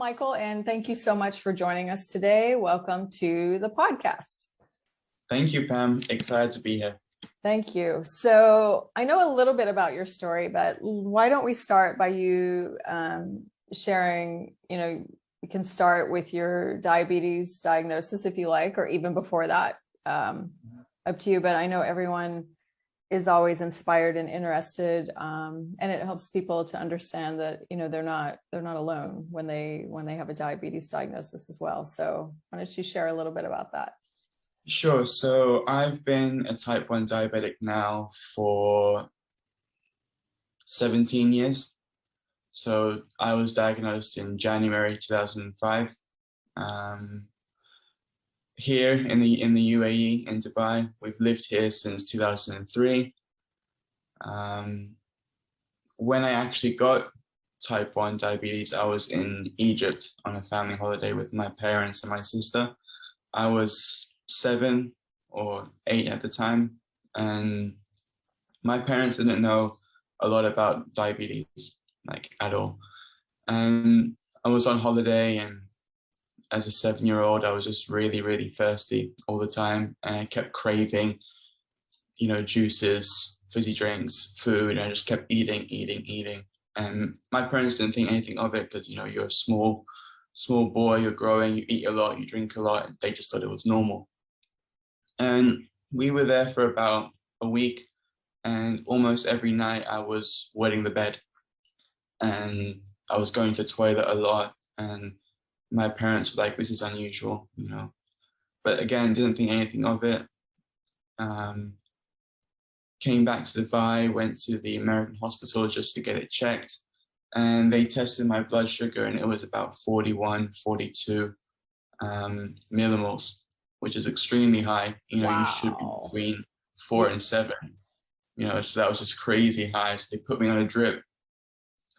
Michael, and thank you so much for joining us today. Welcome to the podcast. Thank you, Pam. Excited to be here. Thank you. So I know a little bit about your story, but why don't we start by you sharing, you can start with your diabetes diagnosis if you like, or even before that, up to you. But I know everyone is always inspired and interested, and it helps people to understand that they're not alone when they have a diabetes diagnosis as well. So why don't you share a little bit about that? Sure. So I've been a type 1 diabetic now for 17 years. So I was diagnosed in January 2005. Here in the UAE, in Dubai. We've lived here since 2003. When I actually got type 1 diabetes, I was in Egypt on a family holiday with my parents and my sister. I was 7 or 8 at the time, and my parents didn't know a lot about diabetes, like at all. And I was on holiday, and as a 7-year-old, I was just really, really thirsty all the time, and I kept craving, juices, fizzy drinks, food, and I just kept eating. And my parents didn't think anything of it because, you're a small boy, you're growing, you eat a lot, you drink a lot. They just thought it was normal. And we were there for about a week, and almost every night I was wetting the bed, and I was going to the toilet a lot, and my parents were like, this is unusual, but again, didn't think anything of it. Came back to Dubai, went to the American hospital just to get it checked, and they tested my blood sugar, and it was about 41, 42 millimoles, which is extremely high. Wow. You should be between 4 and 7, so that was just crazy high. So they put me on a drip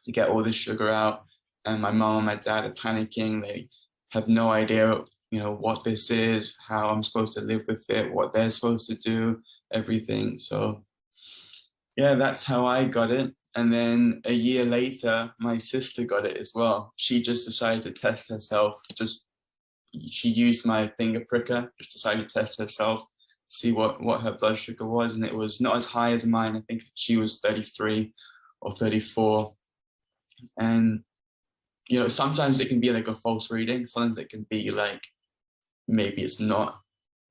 to get all this sugar out, and my mom and my dad are panicking. They have no idea, what this is, how I'm supposed to live with it, what they're supposed to do, everything. So yeah, that's how I got it. And then a year later, my sister got it as well. She just decided to test herself. She used my finger pricker, just decided to test herself, see what her blood sugar was. And it was not as high as mine. I think she was 33 or 34. And, sometimes it can be like a false reading. Sometimes it can be like, maybe it's not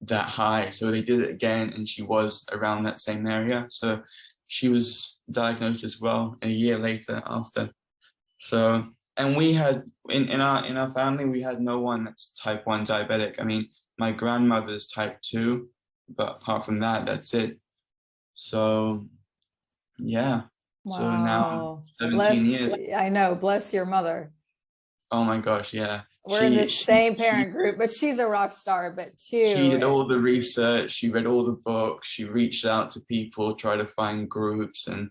that high. So they did it again, and she was around that same area. So she was diagnosed as well a year later after. So, and we had in our family, we had no one that's type 1 diabetic. I mean, my grandmother's type 2, but apart from that, that's it. So yeah. Wow. So now 17 years. I know, bless your mother. Oh my gosh, yeah. We're in the same parent group, but she's a rock star, but too. She did all the research, she read all the books, she reached out to people, tried to find groups. And,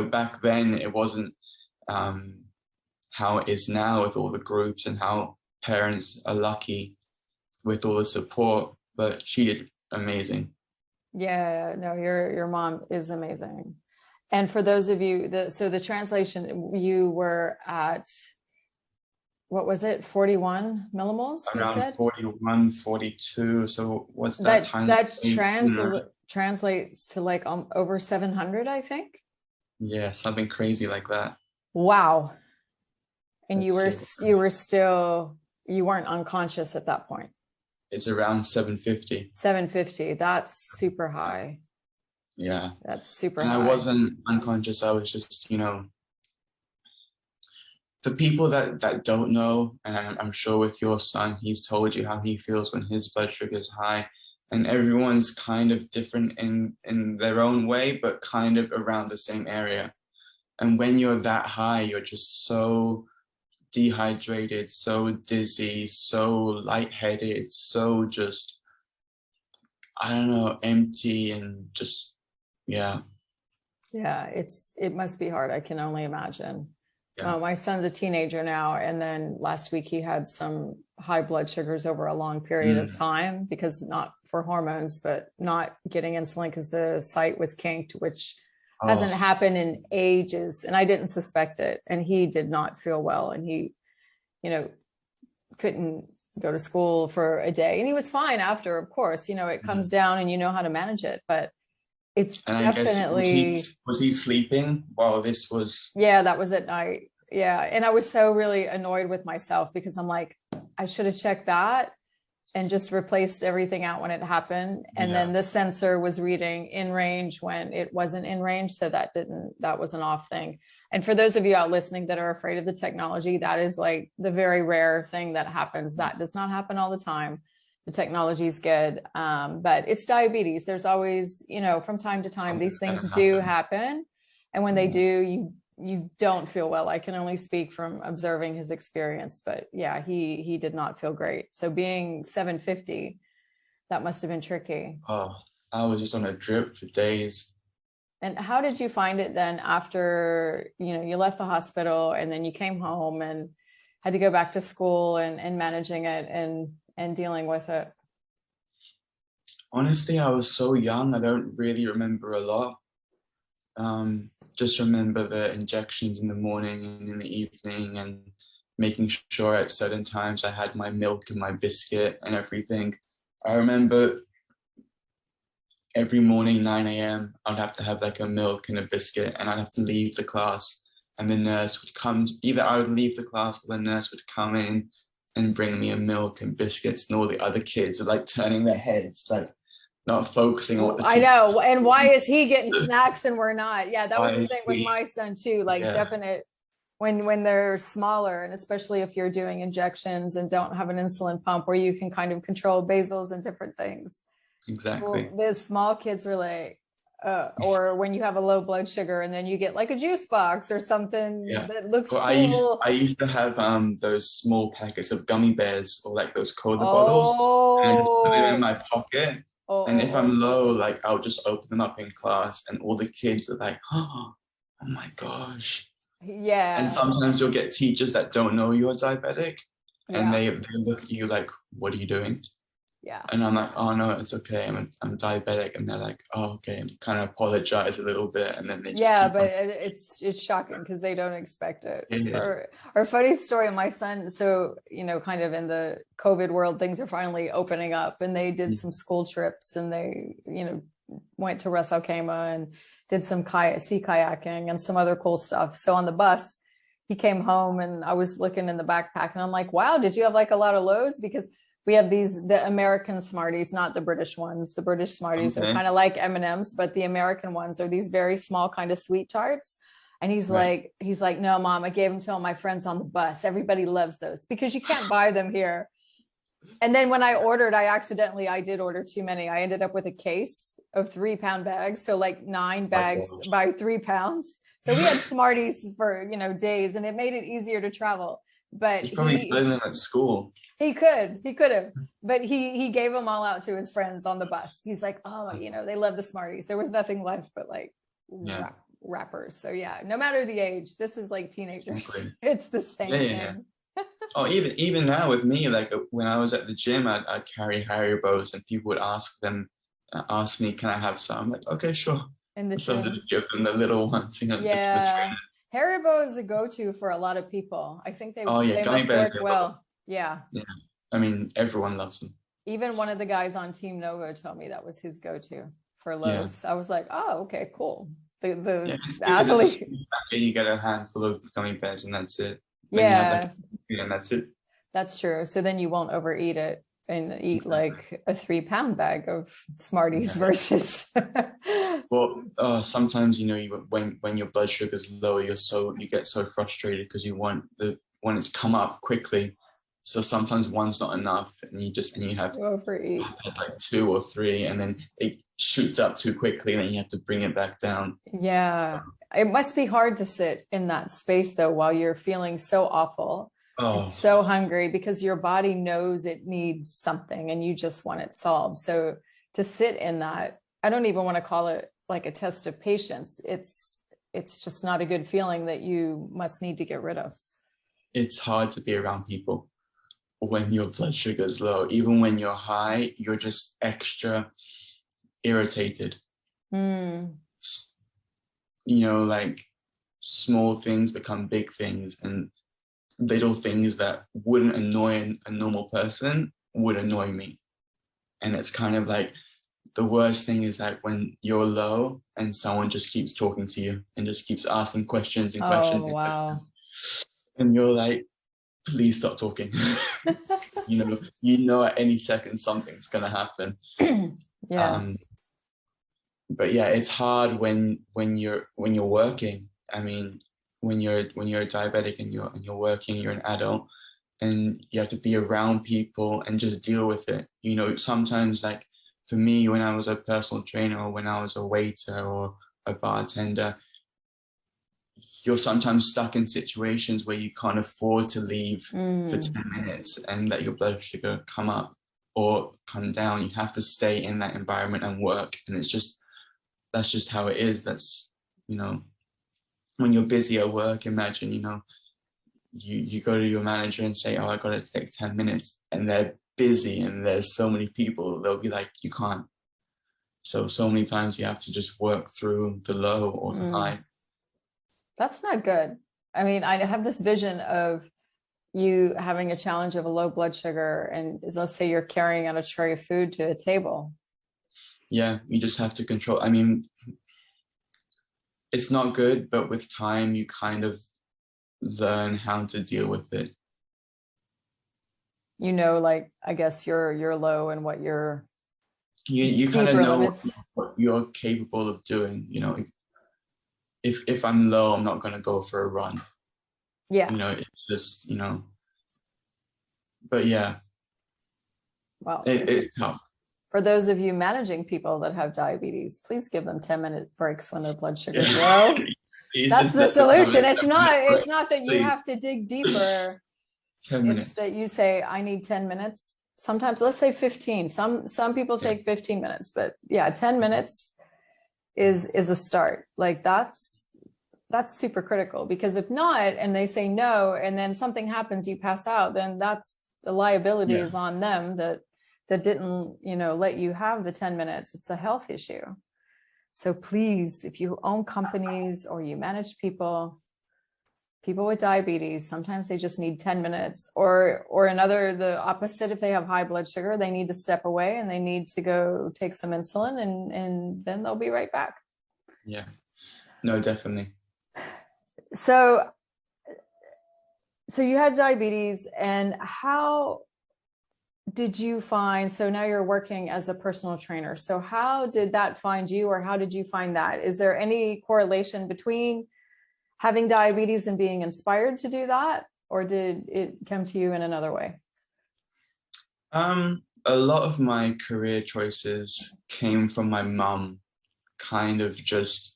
back then it wasn't how it is now with all the groups and how parents are lucky with all the support, but she did amazing. Yeah, no, your mom is amazing. And for those of you so the translation, you were at, what was it, 41 millimoles? Around you said? 41, 42. So what's that time? That translates to like over 700, I think. Yeah, something crazy like that. Wow. And That's you weren't unconscious at that point. It's around 750. 750. That's super high. Yeah. That's super and high. I wasn't unconscious. I was just, for people that don't know, and I'm sure with your son, he's told you how he feels when his blood sugar is high, and everyone's kind of different in their own way, but kind of around the same area. And when you're that high, you're just so dehydrated, so dizzy, so lightheaded, so just, I don't know, empty, and just, yeah. Yeah, it must be hard. I can only imagine. Yeah. My son's a teenager now, and then last week he had some high blood sugars over a long period of time, because not for hormones, but not getting insulin because the site was kinked, which hasn't happened in ages. And I didn't suspect it. And he did not feel well. And he, couldn't go to school for a day, and he was fine after, of course, you know, it comes down and you know how to manage it, but it's And I guess definitely, was he sleeping while this was? yeah, that was at night. Yeah. And I was so really annoyed with myself because I'm like, I should have checked that and just replaced everything out when it happened. And Yeah. then the sensor was reading in range when it wasn't in range. So that was an off thing. And for those of you out listening that are afraid of the technology, that is like the very rare thing that happens. That does not happen all the time. The technology is good. But it's diabetes. There's always, you know, from time to time, these things do happen. And when they do, you don't feel well. I can only speak from observing his experience, but yeah, he did not feel great. So being 750, that must have been tricky. Oh, I was just on a drip for days. And how did you find it then after, you know, you left the hospital and then you came home and had to go back to school and managing it and dealing with it? Honestly, I was so young, I don't really remember a lot. Just remember the injections in the morning and in the evening, and making sure at certain times I had my milk and my biscuit and everything. I remember every morning, 9 a.m., I'd have to have like a milk and a biscuit, and I'd have to leave the class. And the nurse would come, either I would leave the class or the nurse would come in and bring me a milk and biscuits, and all the other kids are like turning their heads, like not focusing on what the I know. And why is he getting snacks and we're not? Yeah, that was the thing with my son too. Like definite when they're smaller, and especially if you're doing injections and don't have an insulin pump where you can kind of control basals and different things. Exactly. Well, the small kids were like, or when you have a low blood sugar and then you get like a juice box or something that looks cool. I used to have those small packets of gummy bears, or like those cola bottles, and I just put it in my pocket. And if I'm low, like I'll just open them up in class, and all the kids are like, oh my gosh. Yeah. And sometimes you'll get teachers that don't know you're diabetic, and they look at you like, what are you doing? Yeah. And I'm like, oh no, it's okay. I'm diabetic. And they're like, oh, okay. And kind of apologize a little bit. And then they just but it's shocking because they don't expect it. Yeah. Or funny story, my son, so, you know, kind of in the COVID world, things are finally opening up, and they did some school trips, and they, you know, went to Ras Al Khaimah and did some sea kayaking and some other cool stuff. So on the bus, he came home and I was looking in the backpack and I'm like, wow, did you have like a lot of lows? Because we have the American Smarties, not the British ones. The British Smarties are kind of like M&Ms, but the American ones are these very small kind of sweet tarts. And he's like, no, Mom, I gave them to all my friends on the bus. Everybody loves those because you can't buy them here. And then when I ordered, I did order too many. I ended up with a case of 3-pound bags. So like 9 bags by 3 pounds. So we had Smarties for, you know, days, and it made it easier to travel. But he's probably selling them at school. He could have, but he gave them all out to his friends on the bus. He's like, oh, you know, they love the Smarties. There was nothing left but like wrappers. So yeah, no matter the age, this is like teenagers. Exactly. It's the same thing. Oh, even now with me, like when I was at the gym, I'd carry Haribos, and people would ask me, can I have some? I'm like, okay, sure. And so I'll just give them the little ones, you know, just for the trainer. Haribo is a go-to for a lot of people. I think they they must work well. Yeah. I mean, everyone loves them. Even one of the guys on Team Novo told me that was his go-to for lows. I was like, oh, okay, cool. The athlete. You get a handful of gummy bears and that's it. And that's it. That's true. So then you won't overeat it and eat like a 3-pound bag of Smarties versus. Well, sometimes, you know, when your blood sugar is low, you get so frustrated because you want it's come up quickly. So sometimes one's not enough, and you have overeat like 2 or 3, and then it shoots up too quickly, and then you have to bring it back down. Yeah, it must be hard to sit in that space though while you're feeling so awful, and so hungry, because your body knows it needs something, and you just want it solved. So to sit in that, I don't even want to call it like a test of patience. It's just not a good feeling that you must need to get rid of. It's hard to be around people when your blood sugar is low. Even when you're high, you're just extra irritated. You know, like small things become big things, and little things that wouldn't annoy a normal person would annoy me. And it's kind of like, the worst thing is that when you're low and someone just keeps talking to you and just keeps asking questions and questions Oh, and wow. questions, and you're like, please stop talking. you know at any second something's gonna happen. Yeah. But yeah, it's hard when you're working. I mean, when you're a diabetic and you're working, you're an adult, and you have to be around people and just deal with it. Sometimes, like for me, when I was a personal trainer or when I was a waiter or a bartender, you're sometimes stuck in situations where you can't afford to leave for 10 minutes and let your blood sugar come up or come down. You have to stay in that environment and work. And that's just how it is. That's, when you're busy at work, imagine, you go to your manager and say, oh, I got to take 10 minutes, and they're busy and there's so many people, they'll be like, you can't. So many times you have to just work through the low or the high. That's not good. I mean, I have this vision of you having a challenge of a low blood sugar, and let's say you're carrying out a tray of food to a table. Yeah, you just have to control. I mean, it's not good, but with time, you kind of learn how to deal with it. Like, I guess you're low and what you kind of know limits. what you're capable of doing. If I'm low, I'm not going to go for a run. Yeah. It's just, but yeah. Well, it's tough. For those of you managing people that have diabetes, please give them 10-minute breaks when their blood sugar is low. That's the solution. It's not that you have to dig deeper. 10 minutes. It's that you say, I need 10 minutes. Sometimes, let's say 15. Some people take 15 minutes, but yeah, 10 minutes is a start. Like that's super critical, because if not, and they say no, and then something happens, you pass out, then that's the liability is on them that didn't, let you have the 10 minutes. It's a health issue. So please, if you own companies or you manage people with diabetes, sometimes they just need 10 minutes, or the opposite. If they have high blood sugar, they need to step away and they need to go take some insulin, and then they'll be right back. Yeah, no, definitely. So you had diabetes, and how did you find, so now you're working as a personal trainer. So how did that find you, or how did you find that? Is there any correlation between having diabetes and being inspired to do that, or did it come to you in another way? A lot of my career choices came from my mum kind of just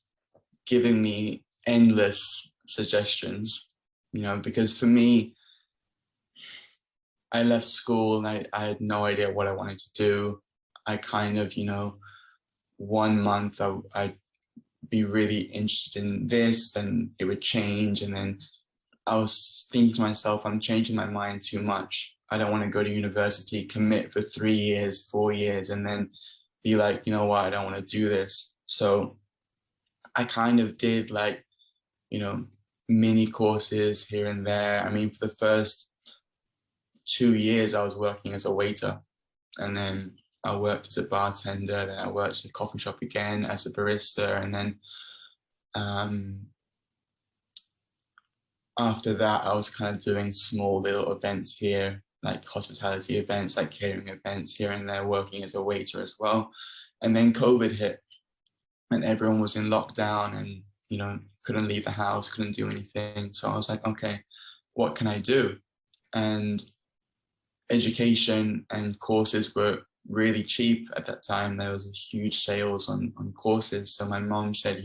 giving me endless suggestions, because for me, I left school and I had no idea what I wanted to do. I kind of, 1 month I'd be really interested in this, then it would change. And then I was thinking to myself, I'm changing my mind too much. I don't want to go to university, commit for 3 years, 4 years, and then be like, you know what, I don't want to do this. So I kind of did like, mini courses here and there. I mean, for the first 2 years, I was working as a waiter, and then I worked as a bartender, then I worked at a coffee shop again as a barista, and then after that, I was kind of doing small little events here, like hospitality events, like catering events here and there, working as a waiter as well. And then COVID hit, and everyone was in lockdown, and couldn't leave the house, couldn't do anything. So I was like, okay, what can I do? And education and courses were really cheap at that time. There was a huge sales on courses. So my mom said,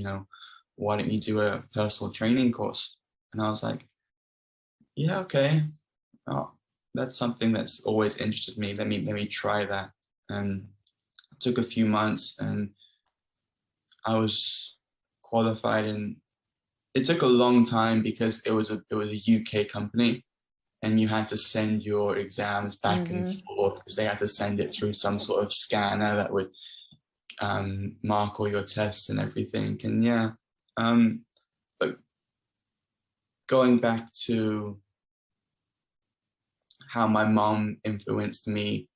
why don't you do a personal training course? And I was like, yeah, okay. Oh, that's something that's always interested me. Let me try that. And it took a few months, and I was qualified. And it took a long time because it was a UK company, and you had to send your exams back and forth, because they had to send it through some sort of scanner that would mark all your tests and everything. And but going back to how my mom influenced me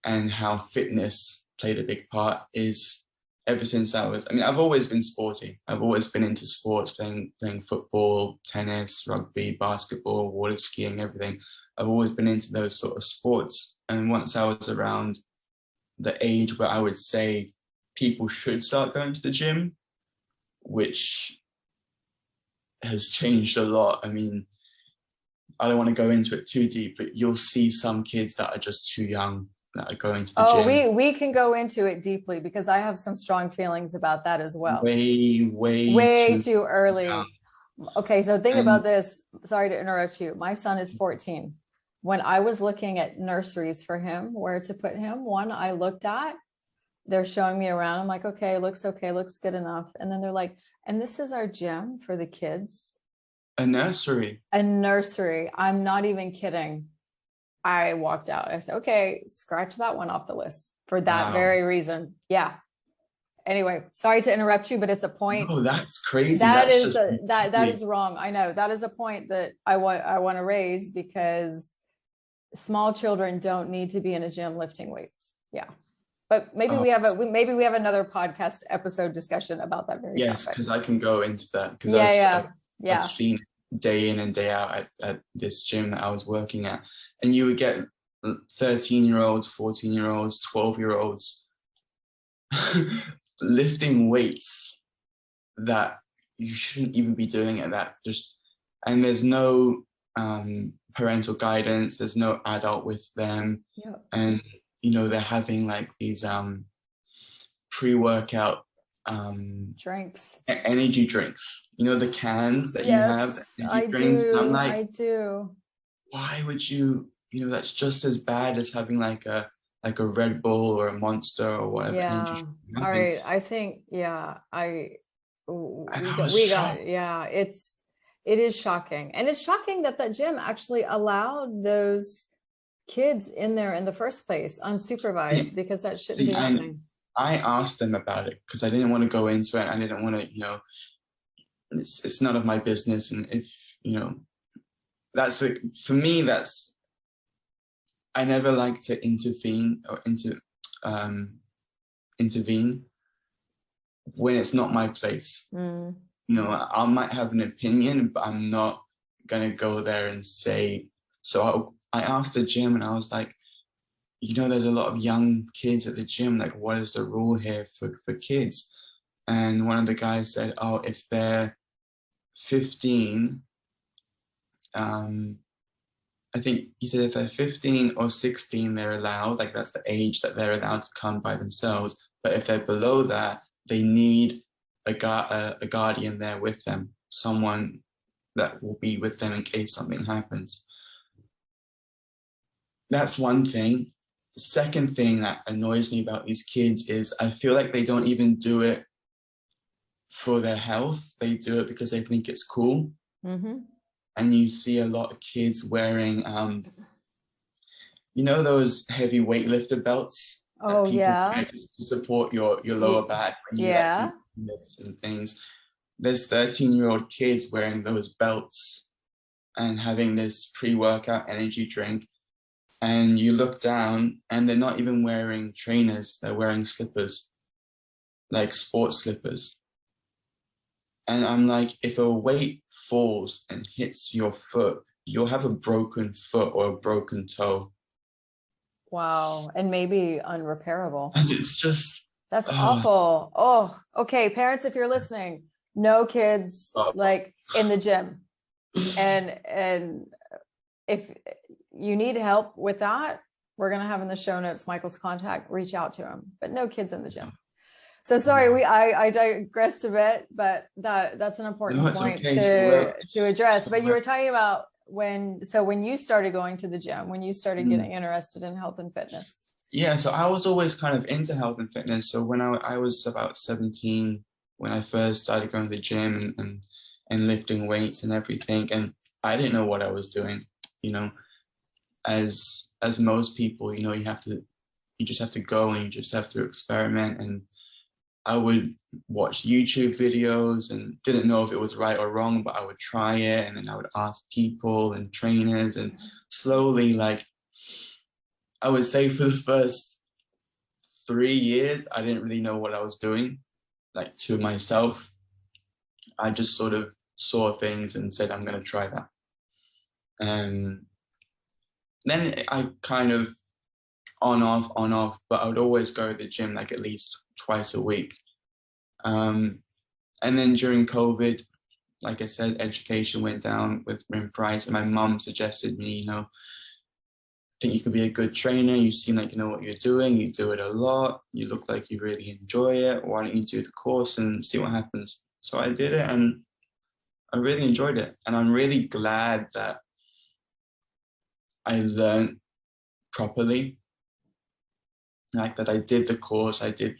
and how fitness played a big part is ever since I've always been sporty. I've always been into sports, playing football, tennis, rugby, basketball, water skiing, everything. I've always been into those sort of sports. And once I was around the age where I would say people should start going to the gym, which has changed a lot. I mean, I don't want to go into it too deep, but you'll see some kids that are just too young that are going to the gym. Oh, we can go into it deeply because I have some strong feelings about that as well. Way too early. young. Okay, so think about this. Sorry to interrupt you. My son is 14. When I was looking at nurseries for him, where to put him, one I looked at, they're showing me around. I'm like, okay, looks good enough. And then they're like, and this is our gym for the kids. A nursery. I'm not even kidding. I walked out. I said, okay, scratch that one off the list for that very reason. Yeah. Anyway, sorry to interrupt you, but it's a point. Oh, that's crazy. That is wrong. I know that is a point that I want to raise, because small children don't need to be in a gym lifting weights. Yeah. But maybe we have another podcast episode discussion about that very topic. Because I can go into that, because I've seen it day in and day out at this gym that I was working at, and you would get 13-year-olds, 14-year-olds, 12-year-olds lifting weights that you shouldn't even be doing at that. And there's no parental guidance, there's no adult with them. Yep. And they're having like these pre-workout drinks, energy drinks, the cans that you have. I do. Why would you, that's just as bad as having like a Red Bull or a Monster or whatever. Yeah. All right. I think, it is shocking. And it's shocking that gym actually allowed those kids in there in the first place, unsupervised, because that shouldn't be happening. I asked them about it because I didn't want to go into it. I didn't want to, it's none of my business. And if, for me, I never like to intervene when it's not my place. I might have an opinion, but I'm not gonna go there and say. So I asked the gym, and I was like, there's a lot of young kids at the gym. Like, what is the rule here for kids? And one of the guys said, oh, if they're 15, I think he said if they're 15 or 16, they're allowed. Like, that's the age that they're allowed to come by themselves. But if they're below that, they need a guardian there with them, someone that will be with them in case something happens. That's one thing. The second thing that annoys me about these kids is I feel like they don't even do it for their health. They do it because they think it's cool. Mm-hmm. And you see a lot of kids wearing, those heavy weightlifter belts. Oh, yeah. To support your lower back when you like lifts and things. There's 13-year-old kids wearing those belts and having this pre-workout energy drink. And you look down and they're not even wearing trainers. They're wearing slippers, like sports slippers. And I'm like, if a weight falls and hits your foot, you'll have a broken foot or a broken toe. Wow. And maybe unrepairable. And it's just... That's awful. Oh, okay. Parents, if you're listening, no kids like in the gym. And if you need help with that, we're going to have in the show notes Michael's contact, reach out to him, but no kids in the gym. So sorry, I digressed a bit, but that's an important point to address. But you were talking about when you started going to the gym, when you started getting interested in health and fitness. Yeah, so I was always kind of into health and fitness. So when I was about 17, when I first started going to the gym and lifting weights and everything, and I didn't know what I was doing, as most people, you just have to go and you just have to experiment. And I would watch YouTube videos and didn't know if it was right or wrong, but I would try it. And then I would ask people and trainers, and slowly, like, I would say for the first 3 years, I didn't really know what I was doing, like, to myself. I just sort of saw things and said, I'm going to try that. And then I kind of on off, but I would always go to the gym like at least twice a week. And then during COVID, like I said, education went down in price, and my mum suggested me, I think you could be a good trainer. You seem like you know what you're doing. You do it a lot. You look like you really enjoy it. Why don't you do the course and see what happens? So I did it, and I really enjoyed it. And I'm really glad that I learned properly, like that I did the course, I did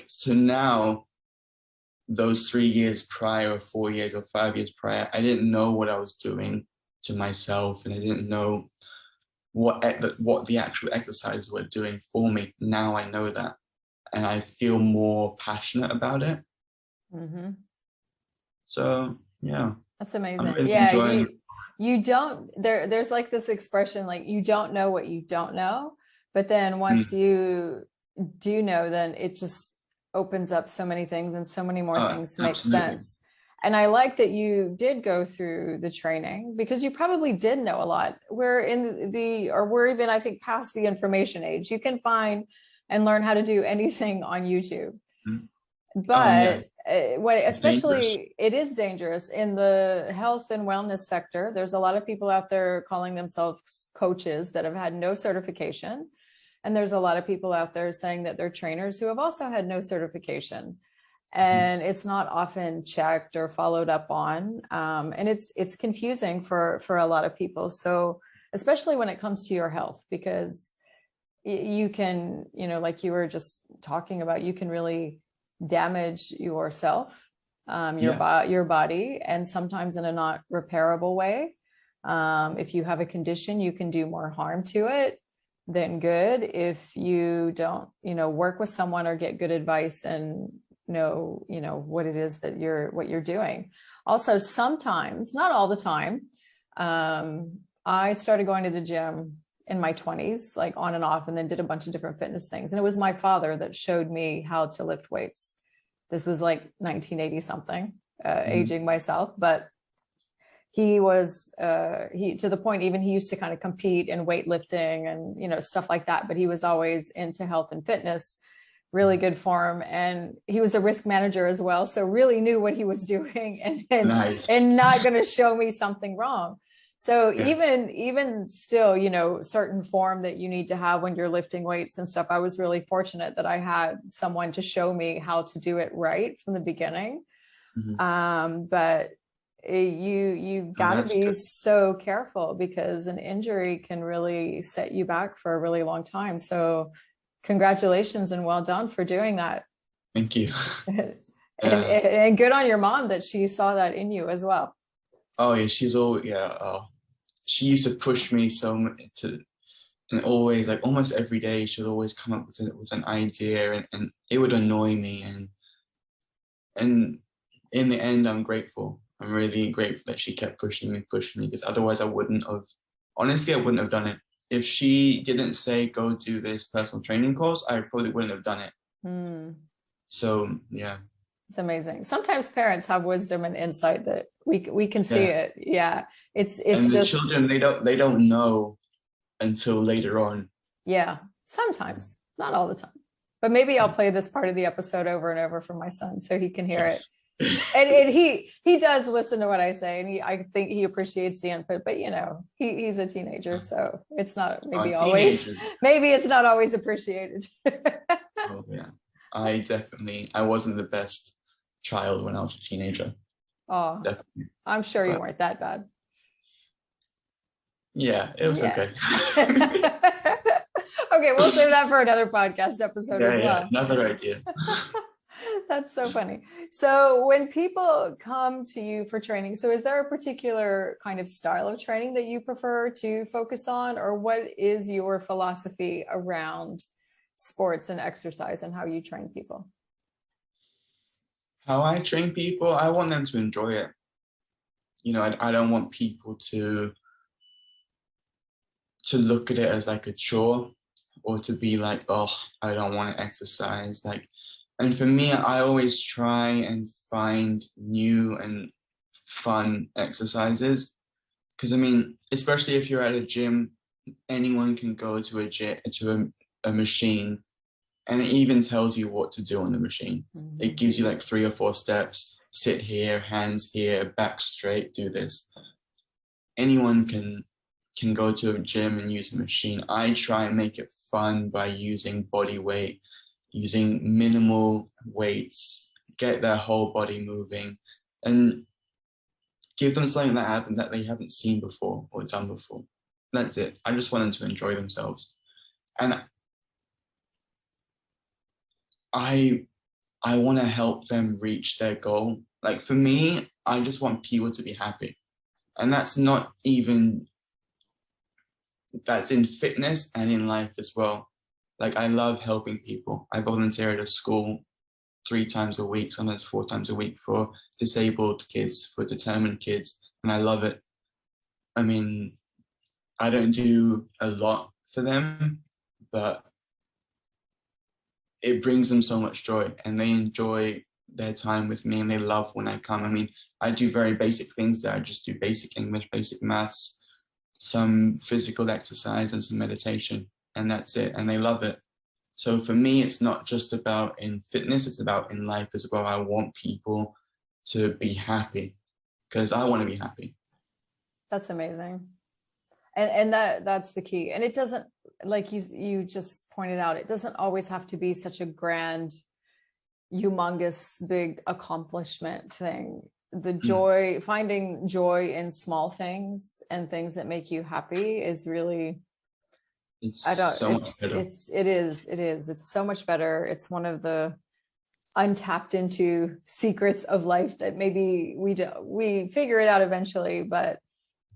so now, those 3 years prior, or 4 years or 5 years prior, I didn't know what I was doing to myself, and I didn't know what the actual exercises were doing for me. Now I know that, and I feel more passionate about it. Mm-hmm. So yeah, that's amazing. I'm really Yeah, enjoying. you don't there's like this expression, like, you don't know what you don't know, but then once you do know, then it just opens up so many things, and so many more things make sense. And I like that you did go through the training, because you probably did know a lot. We're even, I think, past the information age. You can find and learn how to do anything on YouTube. But especially it is dangerous in the health and wellness sector. There's a lot of people out there calling themselves coaches that have had no certification. And there's a lot of people out there saying that they're trainers who have also had no certification. And it's not often checked or followed up on. And it's confusing for a lot of people. So especially when it comes to your health, because you can, like you were just talking about, you can really damage yourself, your body, and sometimes in a not repairable way. If you have a condition, you can do more harm to it than good if you don't, work with someone or get good advice and know, what it is that you're doing. Also, sometimes, not all the time, I started going to the gym in my 20s, like on and off, and then did a bunch of different fitness things. And it was my father that showed me how to lift weights. This was like 1980 something, aging myself, but he was, to the point, even he used to kind of compete in weightlifting and, stuff like that. But he was always into health and fitness, really good form. And he was a risk manager as well. So really knew what he was doing, and Nice. and not going to show me something wrong. So even still, certain form that you need to have when you're lifting weights and stuff, I was really fortunate that I had someone to show me how to do it right from the beginning. But you got to be so careful, because an injury can really set you back for a really long time. So congratulations and well done for doing that. Thank you. and good on your mom that she saw that in you as well. Oh yeah, she used to push me so much and always, like, almost every day, she'd always come up with an idea, and it would annoy me. And in the end, I'm grateful. I'm really grateful that she kept pushing me, because otherwise I wouldn't have done it. If she didn't say, go do this personal training course, I probably wouldn't have done it. So yeah. It's amazing. Sometimes parents have wisdom and insight that we can see it. Yeah. It's and the just children, they don't know until later on. Yeah. Sometimes, not all the time. But maybe I'll play this part of the episode over and over for my son so he can hear it. And he does listen to what I say, and I think he appreciates the input, but he's a teenager, so it's not maybe it's not always appreciated. Oh yeah. I wasn't the best child when I was a teenager. Oh, definitely. I'm sure you weren't that bad. Yeah, it was okay. Okay, we'll save that for another podcast episode as well. Yeah, another idea. That's so funny. So when people come to you for training, so is there a particular kind of style of training that you prefer to focus on, or what is your philosophy around sports and exercise and how you train people? How I train people, I want them to enjoy it. You know, I don't want people to look at it as like a chore, or to be like, oh, I don't want to exercise. Like, and for me, I always try and find new and fun exercises. Because I mean, especially if you're at a gym, anyone can go to a machine, and it even tells you what to do on the machine. Mm-hmm. It gives you like 3 or 4 steps: sit here, hands here, back straight, do this. Anyone can go to a gym and use the machine. I try and make it fun by using body weight, using minimal weights, get their whole body moving, and give them something that they haven't seen before or done before. That's it. I just want them to enjoy themselves. And I want to help them reach their goal. Like for me, I just want people to be happy. And that's in fitness and in life as well. Like I love helping people. I volunteer at a school 3 times a week, sometimes 4 times a week, for disabled kids, for determined kids, and I love it. I mean, I don't do a lot for them, but it brings them so much joy, and they enjoy their time with me, and they love when I come. I mean, I do very basic things there. I just do basic English, basic maths, some physical exercise, and some meditation, and that's it, and they love it. So for me, it's not just about in fitness, it's about in life as well. I want people to be happy because I want to be happy. That's amazing. And that's the key. And it doesn't, like you just pointed out, it doesn't always have to be such a grand, humongous, big accomplishment thing. The joy, finding joy in small things and things that make you happy is really, it's so much better. It's one of the untapped into secrets of life that maybe we figure it out eventually, but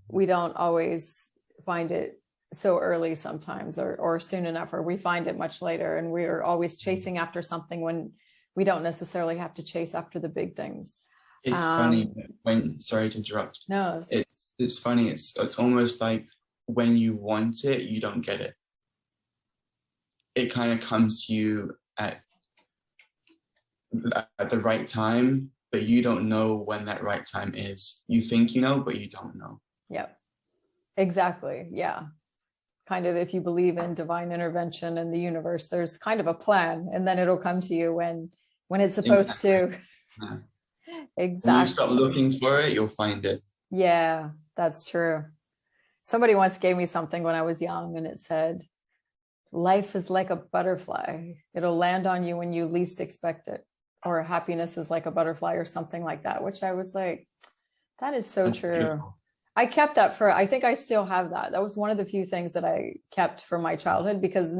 we don't always find it so early sometimes, or soon enough, or we find it much later, and we're always chasing after something when we don't necessarily have to chase after the big things. It's funny sorry to interrupt. No, it's funny. It's almost like when you want it, you don't get it. It kind of comes to you at the right time, but you don't know when that right time is. You think you know, but you don't know. Yep, exactly. Yeah. Kind of, if you believe in divine intervention in the universe, there's kind of a plan, and then it'll come to you when it's supposed to. Yeah. Exactly. When you stop looking for it, you'll find it. Yeah, that's true. Somebody once gave me something when I was young, and it said, life is like a butterfly. It'll land on you when you least expect it. Or happiness is like a butterfly, or something like that, which I was like, that is so That's true. Beautiful. I kept that I think I still have that. That was one of the few things that I kept from my childhood, because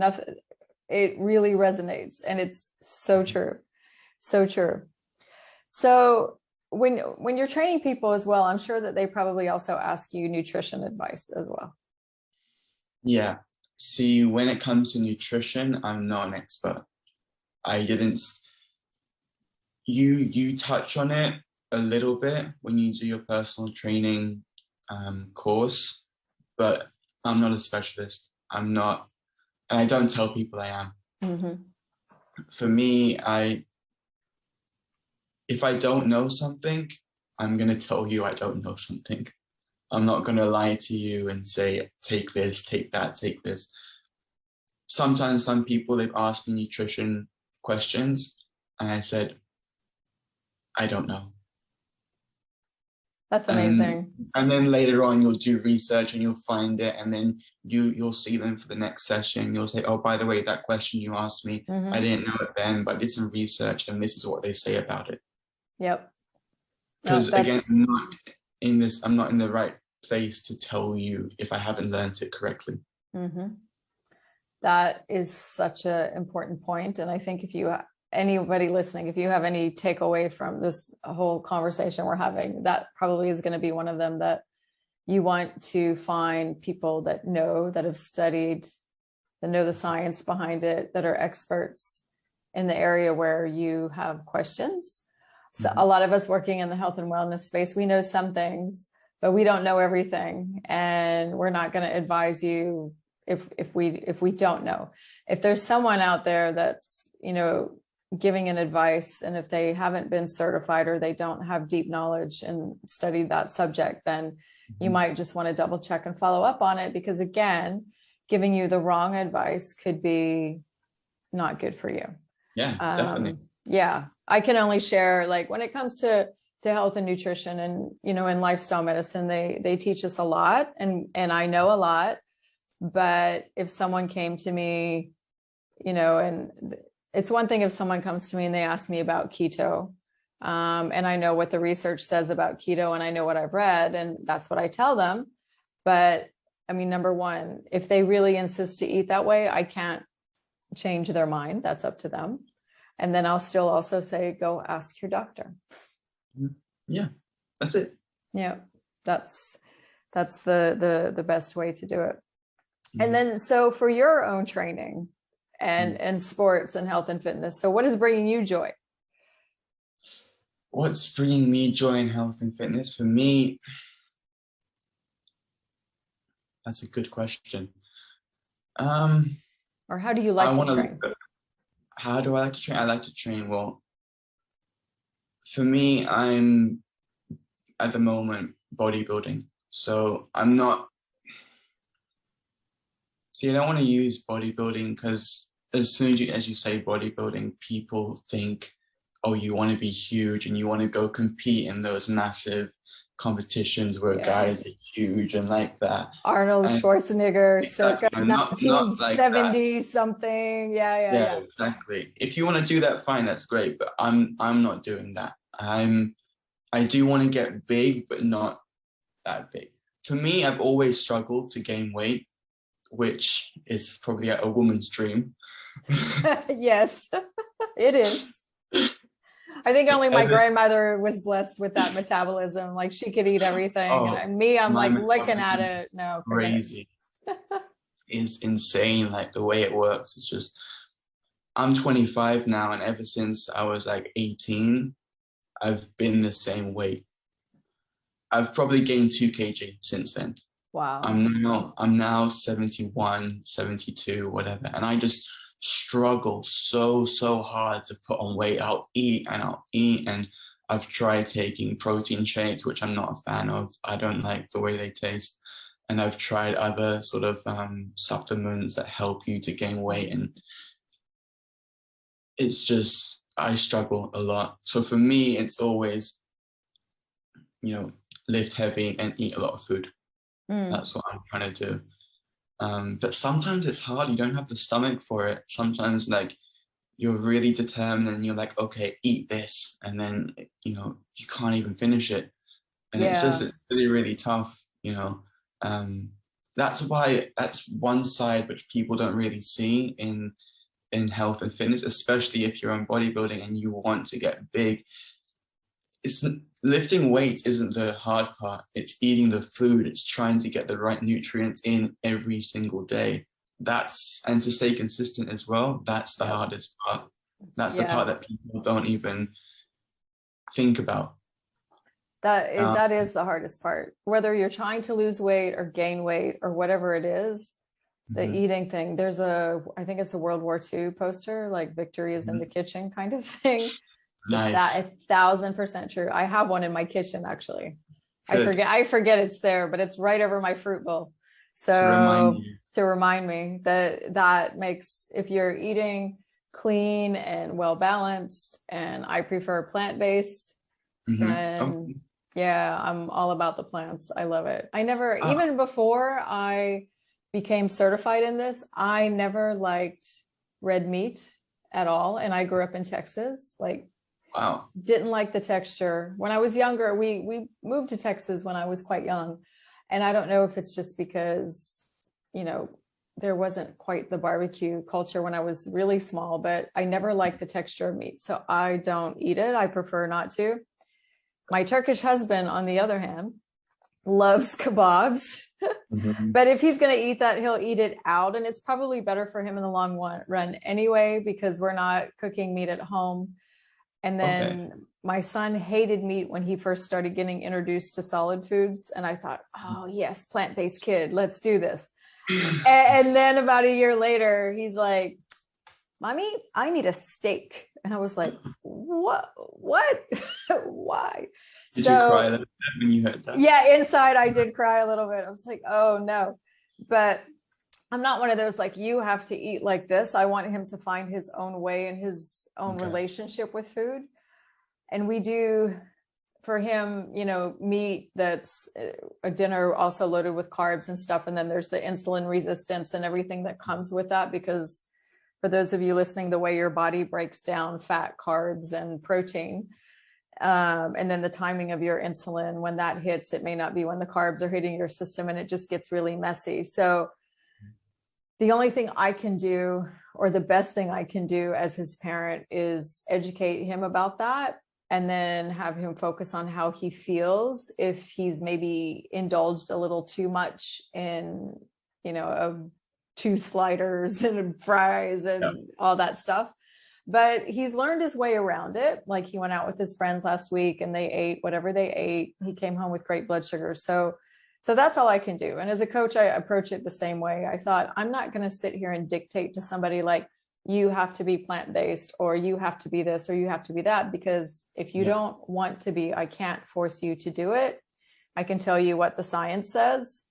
it really resonates, and it's so true. So true. So when you're training people as well, I'm sure that they probably also ask you nutrition advice as well. Yeah. See, when it comes to nutrition, I'm not an expert. You touch on it a little bit when you do your personal training course, but I'm not a specialist. I'm not, and I don't tell people I am. Mm-hmm. For me, if I don't know something, I'm going to tell you I don't know something. I'm not going to lie to you and say, take this, take that, take this. Sometimes some people, they've asked me nutrition questions, and I said, I don't know. That's amazing. And then later on, you'll do research and you'll find it, and then you'll see them for the next session. You'll say, oh, by the way, that question you asked me, mm-hmm. I didn't know it then, but I did some research, and this is what they say about it. Yep. Because again, I'm not in the right place to tell you if I haven't learned it correctly. Mm-hmm. That is such an important point. And I think if anybody listening, if you have any takeaway from this whole conversation we're having, that probably is going to be one of them, that you want to find people that have studied, that know the science behind it, that are experts in the area where you have questions. So a lot of us working in the health and wellness space, we know some things, but we don't know everything. And we're not going to advise you if we don't know. If there's someone out there that's, you know, giving an advice, and if they haven't been certified or they don't have deep knowledge and studied that subject, then you might just want to double check and follow up on it, because again, giving you the wrong advice could be not good for you. Yeah, definitely. Yeah, I can only share, like, when it comes to health and nutrition and, you know, in lifestyle medicine, they teach us a lot, and I know a lot. But if someone came to me, you know, and it's one thing if someone comes to me and they ask me about keto, and I know what the research says about keto, and I know what I've read, and that's what I tell them. But I mean, number one, if they really insist to eat that way, I can't change their mind. That's up to them. And then I'll still also say, go ask your doctor. Yeah, that's it. Yeah, that's the best way to do it. And then, so for your own training and sports and health and fitness, so what is bringing you joy? What's bringing me joy in health and fitness? For me, that's a good question. Or how do you like to train? How do I like to train? I like to train. Well, for me, I'm at the moment bodybuilding. So I'm not, see, I don't want to use bodybuilding, because as soon as you say bodybuilding, people think, oh, you want to be huge and you want to go compete in those massive competitions where guys are huge and like that. Arnold Schwarzenegger, circa not 1970 like something. Yeah, exactly. If you want to do that, fine, that's great. But I'm not doing that. I do want to get big, but not that big. For me, I've always struggled to gain weight, which is probably a woman's dream. Yes, it is. I think only my grandmother was blessed with that metabolism. Like, she could eat everything. Oh, and me, I'm like looking at it. No, crazy. It's insane. Like, the way it works. It's just, I'm 25 now, and ever since I was like 18, I've been the same weight. I've probably gained 2 kg since then. Wow. I'm now 71, 72, whatever. And I just struggle so hard to put on weight. I'll eat. And I've tried taking protein shakes, which I'm not a fan of. I don't like the way they taste. And I've tried other sort of supplements that help you to gain weight. And it's just, I struggle a lot. So for me, it's always, you know, lift heavy and eat a lot of food. That's what I'm trying to do. But sometimes it's hard. You don't have the stomach for it. Sometimes, like, you're really determined and you're like, okay, eat this. And then, you know, you can't even finish it. And it's really tough, you know. That's one side which people don't really see in health and fitness, especially if you're on bodybuilding and you want to get big. Lifting weights isn't the hard part. It's eating the food. It's trying to get the right nutrients in every single day. And to stay consistent as well. That's the hardest part. That's the part that people don't even think about. That is the hardest part. Whether you're trying to lose weight or gain weight or whatever it is, the eating thing. There's I think it's a World War II poster, like "Victory is in the kitchen" kind of thing. Nice. That 1,000% true. I have one in my kitchen, actually. Good. I forget it's there, but it's right over my fruit bowl. So to remind me that makes, if you're eating clean and well balanced, and I prefer plant-based, then I'm all about the plants. I love it. I never, even before I became certified in this, I never liked red meat at all. And I grew up in Texas, didn't like the texture. When I was younger, we moved to Texas when I was quite young. And I don't know if it's just because, you know, there wasn't quite the barbecue culture when I was really small, but I never liked the texture of meat. So I don't eat it. I prefer not to. My Turkish husband, on the other hand, loves kebabs. But if he's going to eat that, he'll eat it out. And it's probably better for him in the long run anyway, because we're not cooking meat at home. And then my son hated meat when he first started getting introduced to solid foods. And I thought, oh yes, plant-based kid, let's do this. And then about a year later, he's like, Mommy, I need a steak. And I was like, what? Why? Did you cry when you heard that? Yeah, inside I did cry a little bit. I was like, oh no. But I'm not one of those like, you have to eat like this. I want him to find his own way and his own relationship with food. And we do for him, you know, meat that's a dinner also loaded with carbs and stuff. And then there's the insulin resistance and everything that comes with that, because for those of you listening, the way your body breaks down fat, carbs, and protein, and then the timing of your insulin, when that hits, it may not be when the carbs are hitting your system, and it just gets really messy. So the only thing I can do, or the best thing I can do as his parent, is educate him about that, and then have him focus on how he feels if he's maybe indulged a little too much in, you know, 2 sliders and fries and all that stuff. But he's learned his way around it. Like, he went out with his friends last week and they ate whatever they ate. He came home with great blood sugar. So that's all I can do. And as a coach, I approach it the same way. I thought, I'm not going to sit here and dictate to somebody like, you have to be plant-based, or you have to be this, or you have to be that, because if you don't want to be, I can't force you to do it. I can tell you what the science says.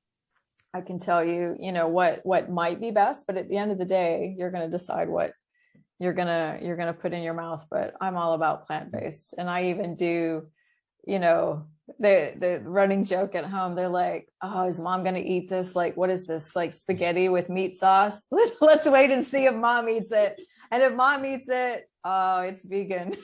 I can tell you, you know, what might be best, but at the end of the day, you're going to decide what you're going to put in your mouth. But I'm all about plant-based. And I even do, you know, the running joke at home. They're like, oh, is mom going to eat this? Like, what is this? Like spaghetti with meat sauce? Let's wait and see if mom eats it. And if mom eats it, oh, it's vegan.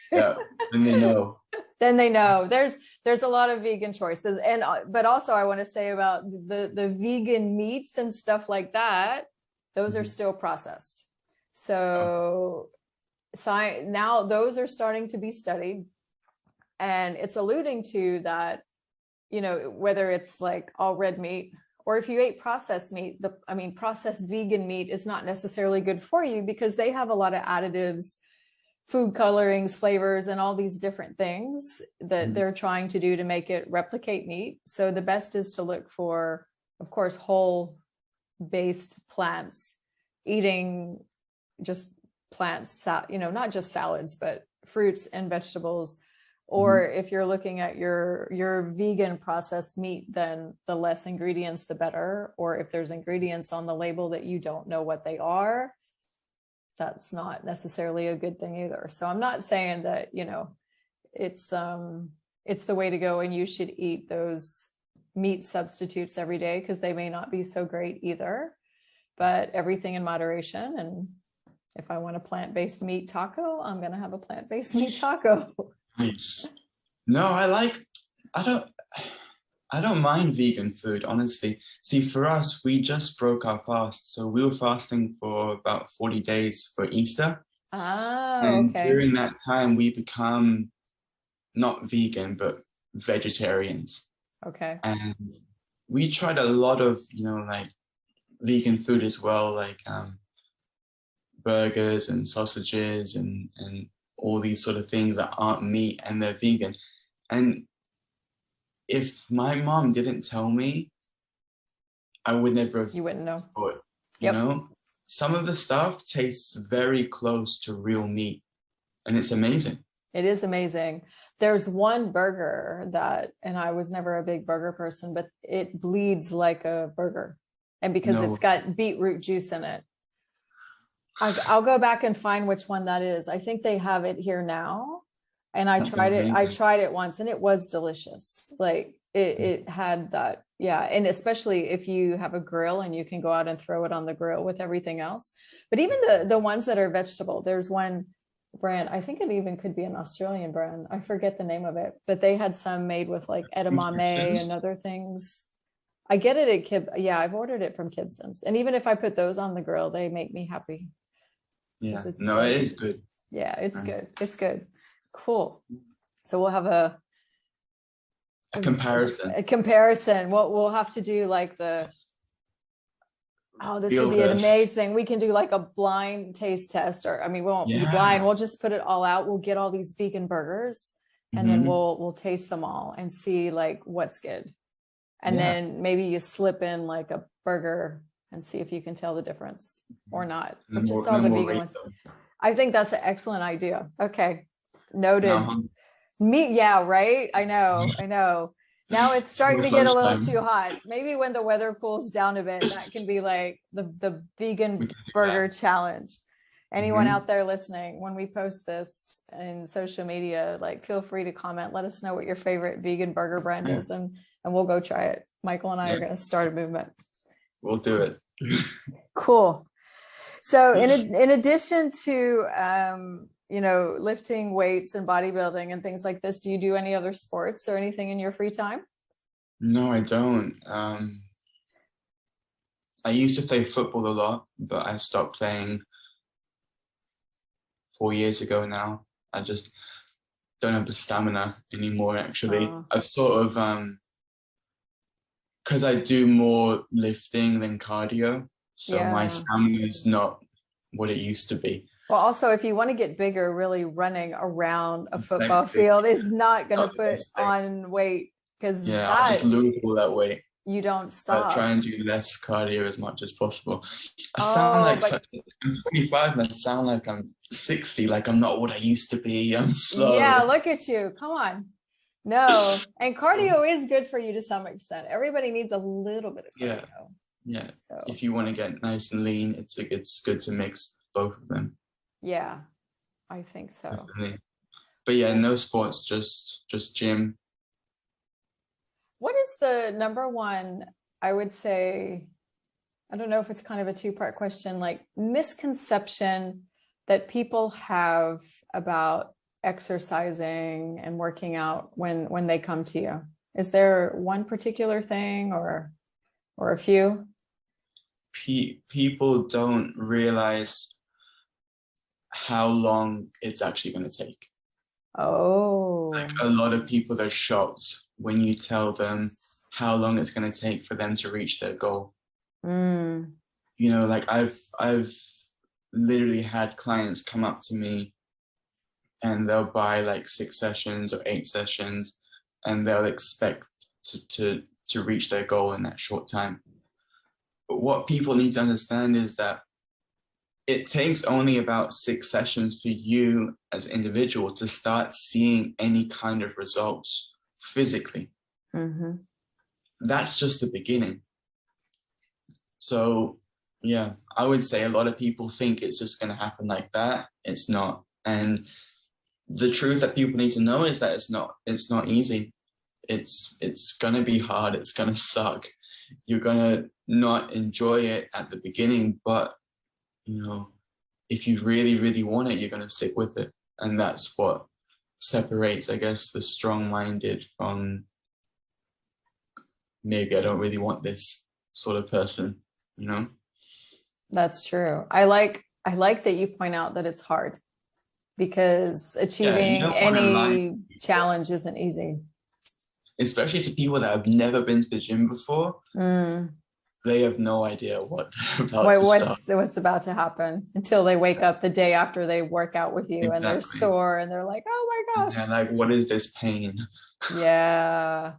Yeah, then they know. Then they know. There's a lot of vegan choices. And but also I want to say about the vegan meats and stuff like that, those are still processed. So now those are starting to be studied, and it's alluding to that, you know, whether it's like all red meat, or if you ate processed meat, processed vegan meat is not necessarily good for you, because they have a lot of additives, food colorings, flavors, and all these different things that they're trying to do to make it replicate meat. So the best is to look for, of course, whole based plants, eating just plants, you know, not just salads, but fruits and vegetables. Or if you're looking at your vegan processed meat, then the less ingredients, the better. Or if there's ingredients on the label that you don't know what they are, that's not necessarily a good thing either. So I'm not saying that, you know, it's the way to go and you should eat those meat substitutes every day, because they may not be so great either, but everything in moderation. And if I want a plant-based meat taco, I'm going to have a plant-based meat taco. Nice. No, I don't mind vegan food, honestly. See, for us, we just broke our fast. So we were fasting for about 40 days for Easter. Oh, and okay. During that time, we become not vegan, but vegetarians. Okay. And we tried a lot of, you know, like vegan food as well, like burgers and sausages and all these sort of things that aren't meat and they're vegan. And if my mom didn't tell me, I would never have. You wouldn't know. Thought, you know, some of the stuff tastes very close to real meat, and it's amazing. It is amazing. There's one burger that, and I was never a big burger person, but it bleeds like a burger. And because it's got beetroot juice in it. I'll go back and find which one that is. I think they have it here now. And I tried it. I tried it once and it was delicious. Like it had that. Yeah. And especially if you have a grill and you can go out and throw it on the grill with everything else. But even the ones that are vegetable, there's one brand, I think it even could be an Australian brand. I forget the name of it, but they had some made with like edamame and other things. I get it at Kib. Yeah, I've ordered it from Kibson's. And even if I put those on the grill, they make me happy. Yeah, no, it is good. Yeah, it's good. It's good. Cool. So we'll have a comparison. A comparison. We'll have to do like Oh, this would feel be this. amazing. We can do like a blind taste test, or I mean, we won't be blind. Yeah. We'll just put it all out. We'll get all these vegan burgers and then Hmm. we'll taste them all and see like what's good. And Yeah. then maybe you slip in like a burger and see if you can tell the difference or not, but just all the vegan ones. I think that's an excellent idea. Okay. Noted. Now, Me, yeah, right. I know. Now it's starting to get a little too hot. Maybe when the weather cools down a bit, that can be like the vegan burger challenge. Anyone out there listening, when we post this in social media, like feel free to comment. Let us know what your favorite vegan burger brand is, and we'll go try it. Michael and I are going to start a movement. We'll do it. Cool. So in addition to you know, lifting weights and bodybuilding and things like this, do you do any other sports or anything in your free time? No, I don't. I used to play football a lot, but I stopped playing 4 years ago now. I just don't have the stamina anymore, actually. I've sort of, because I do more lifting than cardio, so my stamina is not what it used to be. Well, also, if you want to get bigger, really running around a football field is not going to put on weight, because I'll just lose all that weight. You don't stop. I try and do less cardio as much as possible. I sound like I'm 25 and I sound like I'm 60, like I'm not what I used to be. I'm slow. Yeah, look at you. Come on. No. And cardio is good for you to some extent. Everybody needs a little bit of cardio. Yeah. So if you want to get nice and lean, it's good to mix both of them. Yeah, I think so. Definitely. But yeah, no sports, just gym. What is the number one, I would say, I don't know if it's kind of a two-part question, like misconception that people have about exercising and working out when they come to you? Is there one particular thing or a few? People don't realize how long it's actually going to take. Oh. Like a lot of people are shocked when you tell them how long it's going to take for them to reach their goal. You know, like I've literally had clients come up to me and they'll buy like 6 sessions or 8 sessions and they'll expect to reach their goal in that short time. But what people need to understand is that it takes only about 6 sessions for you as an individual to start seeing any kind of results physically. That's just the beginning. So yeah, I would say a lot of people think it's just going to happen like that. It's not. And the truth that people need to know is that it's not easy. It's going to be hard. It's going to suck. You're going to not enjoy it at the beginning, but you know, if you really, really want it, you're going to stick with it. And that's what separates, I guess, the strong-minded from maybe I don't really want this sort of person, you know? That's true. I like that you point out that it's hard, because achieving any challenge isn't easy. Especially to people that have never been to the gym before. They have no idea what what's about to happen until they wake up the day after they work out with you and they're sore and they're like, oh my gosh. And like, what is this pain? Yeah.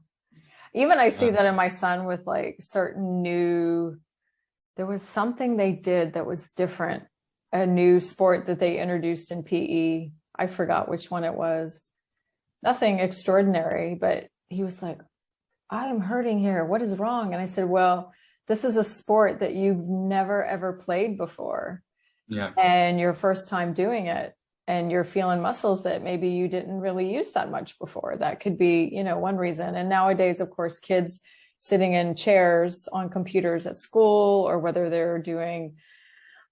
Even I see that in my son with like there was something they did that was different, a new sport that they introduced in PE. I forgot which one it was. Nothing extraordinary, but he was like, I am hurting here. What is wrong? And I said, well, this is a sport that you've never, ever played before. Yeah. And your first time doing it, and you're feeling muscles that maybe you didn't really use that much before. That could be, you know, one reason. And nowadays, of course, kids sitting in chairs on computers at school, or whether they're doing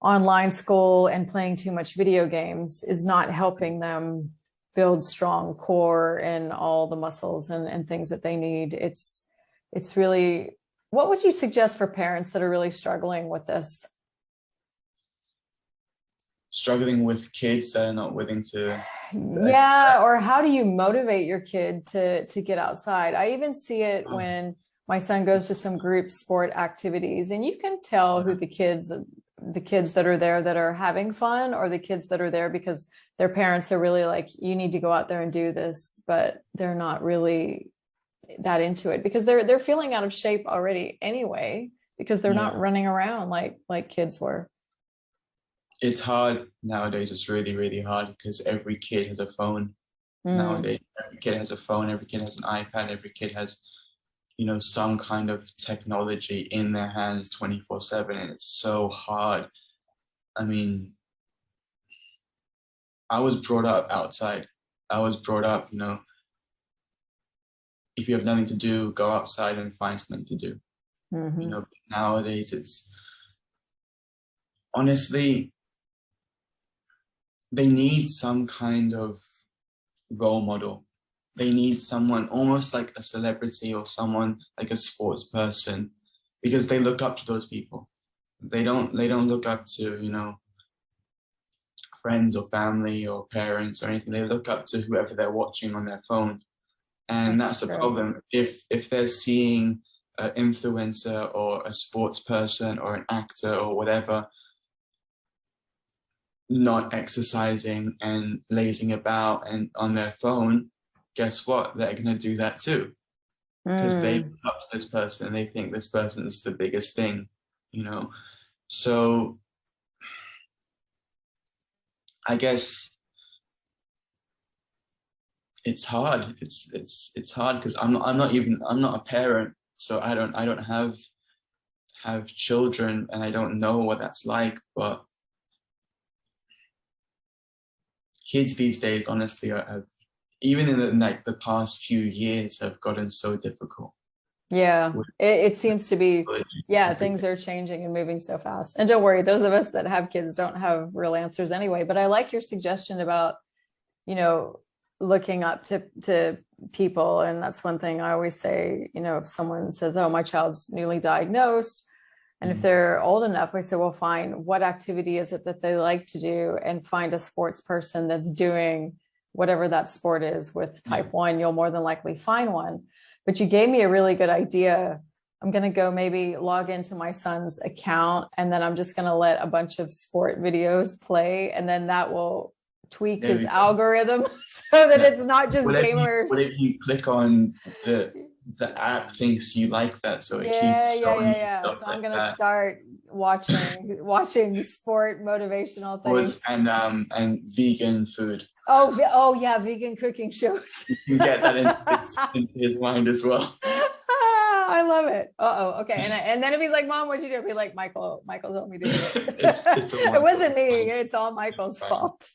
online school and playing too much video games, is not helping them build strong core and all the muscles and things that they need. It's really, what would you suggest for parents that are really struggling with this? Struggling with kids that are not willing to exercise. Or how do you motivate your kid to get outside? I even see it when My son goes to some group sport activities, and you can tell who the kids that are there that are having fun, or the kids that are there because their parents are really like, you need to go out there and do this, but they're not really that into it because they're feeling out of shape already anyway, because they're not running around like kids were. It's hard nowadays. It's really, really hard because every kid has a phone nowadays. Every kid has a phone, every kid has an iPad, every kid has, you know, some kind of technology in their hands 24/7, and it's so hard. I mean, I was brought up outside. I was brought up, you know, if you have nothing to do, go outside and find something to do. You know, nowadays it's honestly, they need some kind of role model. They need someone almost like a celebrity or someone like a sports person, because they look up to those people. They don't look up to, you know, friends or family or parents or anything. They look up to whoever they're watching on their phone. And that's the problem. If they're seeing an influencer or a sports person or an actor or whatever not exercising and lazing about and on their phone, guess what? They're going to do that too, because they look up to this person and they think this person is the biggest thing, you know. So I guess it's hard. It's hard because I'm not a parent, so I don't have children, and I don't know what that's like. But kids these days, honestly, have, even in the past few years, have gotten so difficult. Yeah, it seems to be. Yeah, things are changing and moving so fast. And don't worry, those of us that have kids don't have real answers anyway. But I like your suggestion about, you know, looking up to people. And that's one thing I always say, you know, if someone says, oh, my child's newly diagnosed, and if they're old enough, I say, well, fine, what activity is it that they like to do? And find a sports person that's doing whatever that sport is. With type 1, you'll more than likely find one. But you gave me a really good idea. I'm going to go maybe log into my son's account, and then I'm just going to let a bunch of sport videos play, and then that will tweak his algorithm so that it's not just gamers. What if you click on the app thinks you like that, so it keeps showing So I'm gonna start watching sport motivational things and vegan food. Oh yeah, vegan cooking shows. You can get that into his mind as well. I love it. Okay. And then if he's like, Mom, what'd you do? I'll be like, Michael told me to do it. It wasn't me. It's all Michael's fault.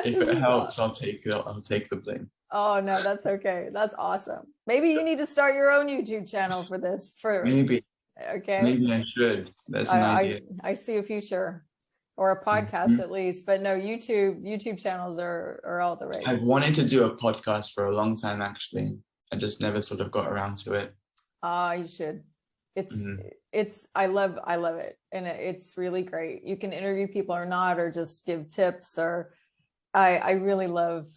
If it helps, I'll take the blame. Oh no, that's okay. That's awesome. Maybe you need to start your own YouTube channel for this. Maybe. Okay. Maybe I should. That's an idea. I see a future, or a podcast at least. But no, YouTube channels are all the rage. I've wanted to do a podcast for a long time, actually. I just never sort of got around to it. You should. It's I love it, and it's really great. You can interview people or not, or just give tips, or I really love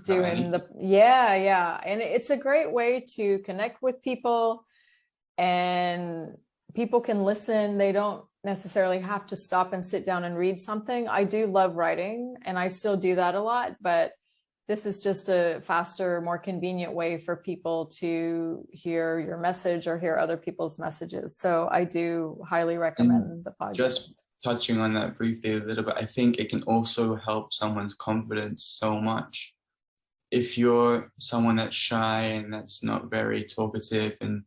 doing and it's a great way to connect with people, and people can listen. They don't necessarily have to stop and sit down and read something. I do love writing, and I still do that a lot, but this is just a faster, more convenient way for people to hear your message or hear other people's messages. So I do highly recommend the podcast. Just touching on that briefly a little bit, I think it can also help someone's confidence so much. If you're someone that's shy and that's not very talkative and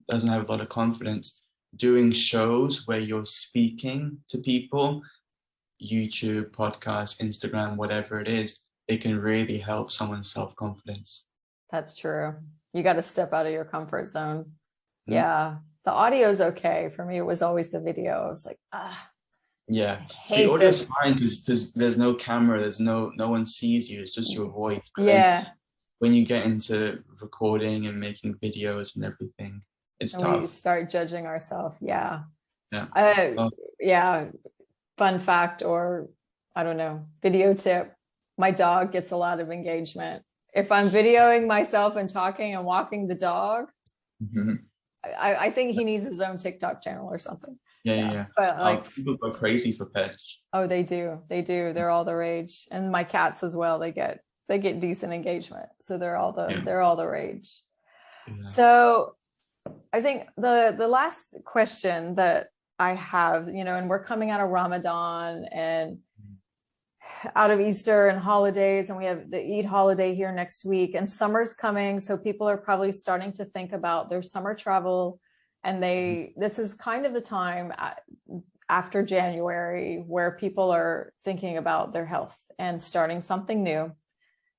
doesn't have a lot of confidence, doing shows where you're speaking to people, YouTube, podcast, Instagram, whatever it is, it can really help someone's self-confidence. That's true. You got to step out of your comfort zone. Yeah. The audio is okay. For me, it was always the video. I was like, yeah. See, audio's fine because there's no camera, there's no one sees you, it's just your voice. But when you get into recording and making videos and everything, it's tough. We start judging ourselves. Yeah. Yeah. Fun fact, or I don't know, video tip. My dog gets a lot of engagement. If I'm videoing myself and talking and walking the dog, Mhm. I think he needs his own TikTok channel or something. Yeah, yeah, Yeah. yeah. But like, People go crazy for pets. oh, they do. They do. They're all the rage. And my cats as well. They get decent engagement. So Yeah, they're all the rage. yeah. So I think the last question that I have, and we're coming out of Ramadan and out of Easter and holidays, and we have the Eid holiday here next week, and summer's coming. So people are probably starting to think about their summer travel. And this is kind of the time after January where people are thinking about their health and starting something new.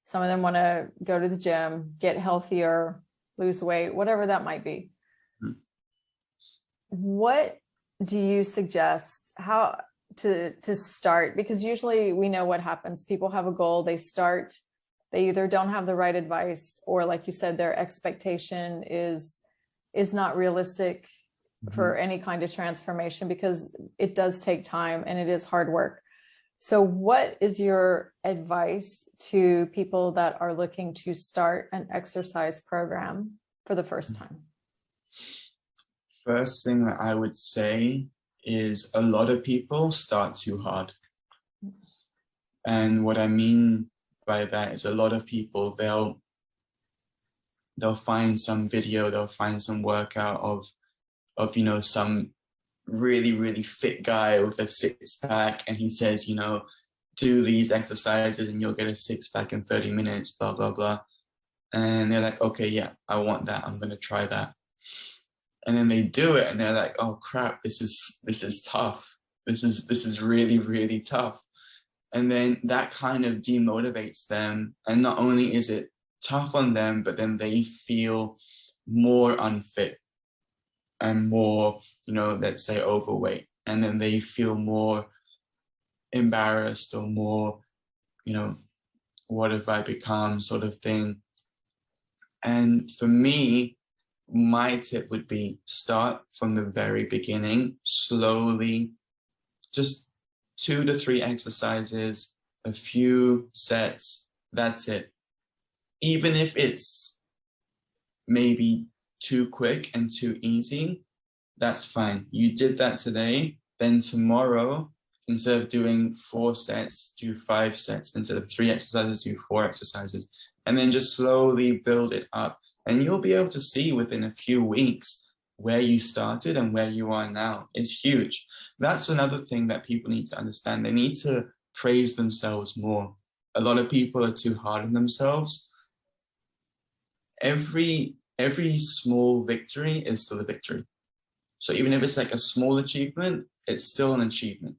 Some of them want to go to the gym, get healthier, lose weight, whatever that might be. Mhm. What do you suggest how to start? Because usually we know what happens. People have a goal, they start, they either don't have the right advice, or like you said, their expectation is not realistic for any kind of transformation, because it does take time and it is hard work. So what is your advice to people that are looking to start an exercise program for the first time? First thing that I would say is a lot of people start too hard. And what I mean by that is a lot of people, they'll find some video, they'll find some workout of some really, really fit guy with a six-pack, and he says, do these exercises and you'll get a six-pack in 30 minutes, blah, blah, blah. And they're like, okay, yeah, I want that. I'm going to try that. And then they do it and they're like, oh crap, this is tough. This is really, really tough. And then that kind of demotivates them. And not only is it tough on them, but then they feel more unfit and more, let's say overweight. And then they feel more embarrassed or more, what have I become sort of thing. And for me, my tip would be start from the very beginning, slowly, just 2 to 3 exercises, a few sets, that's it. Even if it's maybe too quick and too easy, that's fine. You did that today, then tomorrow, instead of doing 4 sets, do 5 sets. Instead of 3 exercises, do 4 exercises. And then just slowly build it up. And you'll be able to see within a few weeks where you started and where you are now. It's huge. That's another thing that people need to understand. They need to praise themselves more. A lot of people are too hard on themselves. Every small victory is still a victory. So even if it's like a small achievement, it's still an achievement.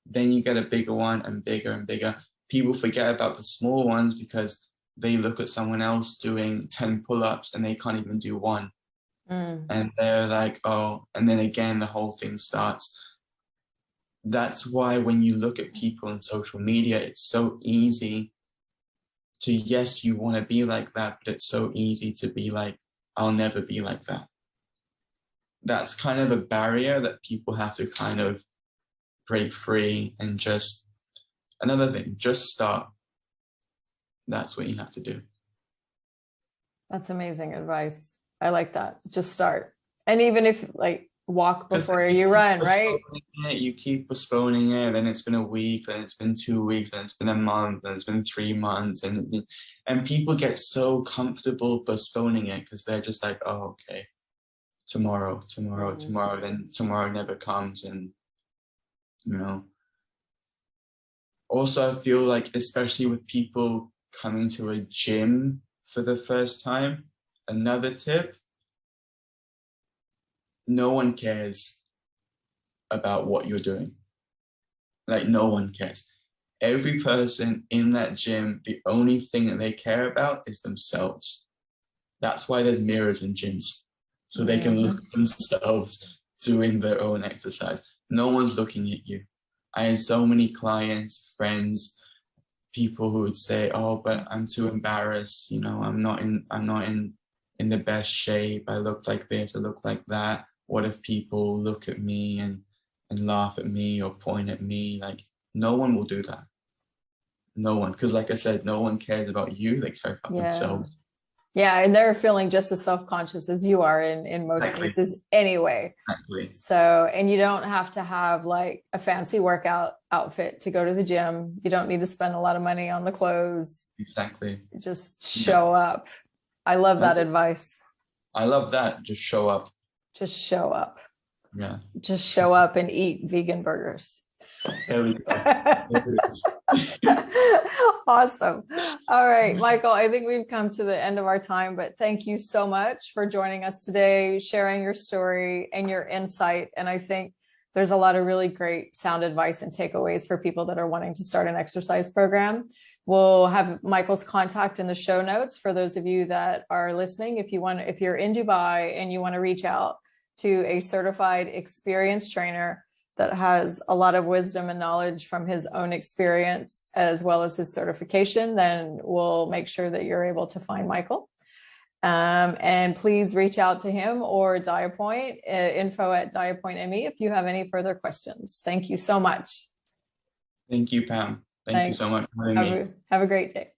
Then you get a bigger one and bigger and bigger. People forget about the small ones because they look at someone else doing 10 pull-ups and they can't even do 1. And they're like, oh, and then again, the whole thing starts. That's why when you look at people on social media, it's so easy to, yes, you want to be like that, but it's so easy to be like, I'll never be like that. That's kind of a barrier that people have to kind of break free. And just another thing, just start. That's what you have to do. That's amazing advice. I like that. Just start. And even if like walk before you run, right? You keep postponing it, then it's been a week, then it's been 2 weeks, then it's been a month, then it's been 3 months. And people get so comfortable postponing it because they're just like, oh, okay, tomorrow, then tomorrow never comes. And, also I feel like, especially with people coming to a gym for the first time, another tip, no one cares about what you're doing. Like, no one cares. Every person in that gym, the only thing that they care about is themselves. That's why there's mirrors in gyms, so they can look at themselves doing their own exercise. No one's looking at you. I had so many clients, friends, people who would say, oh, but I'm too embarrassed, I'm not in the best shape, I look like this, I look like that. What if people look at me and laugh at me or point at me? Like, no one will do that. No one, because like I said, no one cares about you, they care about themselves. Yeah, and they're feeling just as self-conscious as you are in most Exactly. cases anyway. Exactly. So, and you don't have to have like a fancy workout outfit to go to the gym. You don't need to spend a lot of money on the clothes. Exactly. Just Yeah. show up. I love that That's it. advice. I love that. Just show up. Just show up. Yeah. Just show up and eat vegan burgers. There we go. There it is. Awesome. All right, Michael, I think we've come to the end of our time, but thank you so much for joining us today, sharing your story and your insight. And I think there's a lot of really great sound advice and takeaways for people that are wanting to start an exercise program. We'll have Michael's contact in the show notes for those of you that are listening. If you're in Dubai and you want to reach out to a certified experienced trainer that has a lot of wisdom and knowledge from his own experience, as well as his certification, then we'll make sure that you're able to find Michael. And please reach out to him or Diapoint, info@diapoint.me if you have any further questions. Thank you so much. Thank you, Pam. Thank you so much for having me. Have a great day.